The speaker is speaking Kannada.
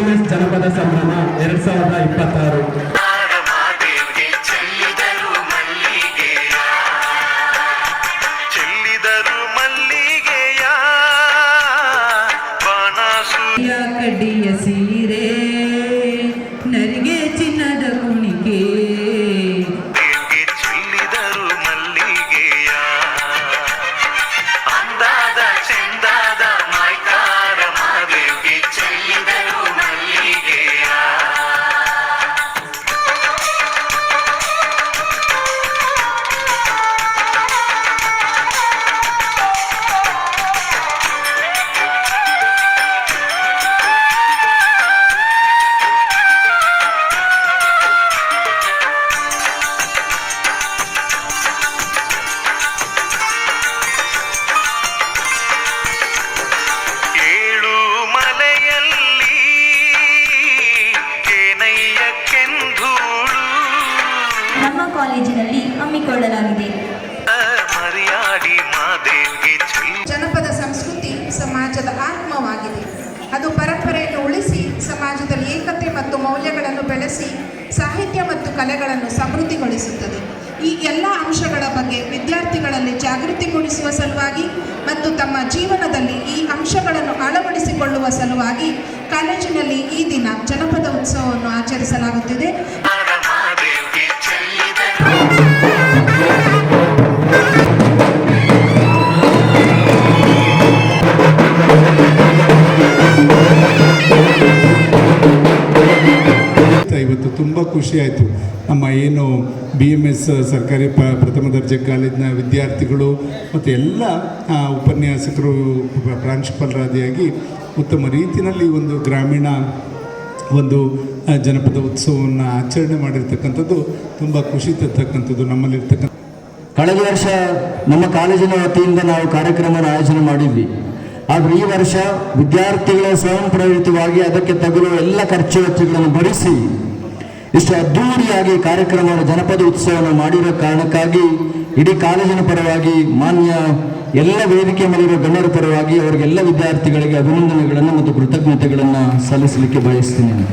BMS ಜನಪದ ಸಂಭ್ರಮ 2026 ಕಡ್ಡಿಯ ಸೀರೆ ನರಿಗೆ ಚಿನ್ನದ ಕುಣಿಕೆ ಚೆಲ್ಲಿದರು ಮಲ್ಲಿಗೆಯ ಅಂದಾದ ಚೆಂದಾದ ಮಾಯ್ಕಾರ ಮಾದೇವಿಗೆ ಚೆಲ್ಲಿದರು ಮಲ್ಲಿಗೆಯ ನಮ್ಮ ಕಾಲೇಜಿನಲ್ಲಿ ಹಮ್ಮಿಕೊಳ್ಳಲಾಗಿದೆ. ಜನಪದ ಸಂಸ್ಕೃತಿ ಸಮಾಜದ ಆತ್ಮವಾಗಿದೆ. ಅದು ಪರಂಪರೆಯನ್ನು ಉಳಿಸಿ ಸಮಾಜದಲ್ಲಿ ಏಕತೆ ಮತ್ತು ಮೌಲ್ಯಗಳನ್ನು ಬೆಳೆಸಿ ಸಾಹಿತ್ಯ ಮತ್ತು ಕಲೆಗಳನ್ನು ಸಮೃದ್ಧಿಗೊಳಿಸುತ್ತದೆ. ಈ ಎಲ್ಲ ಅಂಶಗಳ ಬಗ್ಗೆ ವಿದ್ಯಾರ್ಥಿಗಳಲ್ಲಿ ಜಾಗೃತಿ ಮೂಡಿಸುವ ಸಲುವಾಗಿ ಮತ್ತು ತಮ್ಮ ಜೀವನದಲ್ಲಿ ಈ ಅಂಶಗಳನ್ನು ಅಳವಡಿಸಿಕೊಳ್ಳುವ ಸಲುವಾಗಿ ಕಾಲೇಜಿನಲ್ಲಿ ಈ ದಿನ ಜನಪದ ಉತ್ಸವವನ್ನು ಆಚರಿಸಲಾಗುತ್ತಿದೆ. ಇವತ್ತು ತುಂಬ ಖುಷಿ ಆಯಿತು. ನಮ್ಮ ಏನು BMS ಸರ್ಕಾರಿ ಪ್ರಥಮ ದರ್ಜೆ ಕಾಲೇಜಿನ ವಿದ್ಯಾರ್ಥಿಗಳು ಮತ್ತು ಎಲ್ಲ ಉಪನ್ಯಾಸಕರು ಪ್ರಾಂಶುಪಾಲರಾದಿಯಾಗಿ ಉತ್ತಮ ರೀತಿಯಲ್ಲಿ ಒಂದು ಗ್ರಾಮೀಣ ಒಂದು ಜನಪದ ಉತ್ಸವವನ್ನು ಆಚರಣೆ ಮಾಡಿರ್ತಕ್ಕಂಥದ್ದು ತುಂಬ ಖುಷಿ ತರ್ತಕ್ಕಂಥದ್ದು. ನಮ್ಮಲ್ಲಿರ್ತಕ್ಕಂಥ ಕಳೆದ ವರ್ಷ ನಮ್ಮ ಕಾಲೇಜಿನ ವತಿಯಿಂದ ನಾವು ಕಾರ್ಯಕ್ರಮವನ್ನು ಆಯೋಜನೆ ಮಾಡಿದ್ವಿ. ಆದರೆ ಈ ವರ್ಷ ವಿದ್ಯಾರ್ಥಿಗಳ ಸ್ವಯಂ ಪ್ರೇರಿತವಾಗಿ ಅದಕ್ಕೆ ತಗುಲುವ ಎಲ್ಲ ಖರ್ಚು ವೆಚ್ಚಗಳನ್ನು ಭರಿಸಿ ಇಷ್ಟು ಅದ್ಧೂರಿಯಾಗಿ ಕಾರ್ಯಕ್ರಮವನ್ನು ಜನಪದ ಉತ್ಸವವನ್ನು ಮಾಡಿರೋ ಕಾರಣಕ್ಕಾಗಿ ಇಡೀ ಕಾಲೇಜಿನ ಪರವಾಗಿ ಮಾನ್ಯ ಎಲ್ಲ ವೇದಿಕೆ ಮೇಲಿರುವ ಗಣ್ಯರ ಪರವಾಗಿ ಅವರಿಗೆಲ್ಲ ವಿದ್ಯಾರ್ಥಿಗಳಿಗೆ ಅಭಿನಂದನೆಗಳನ್ನು ಮತ್ತು ಕೃತಜ್ಞತೆಗಳನ್ನು ಸಲ್ಲಿಸಲಿಕ್ಕೆ ಬಯಸ್ತೀನಿ ಅಂತ.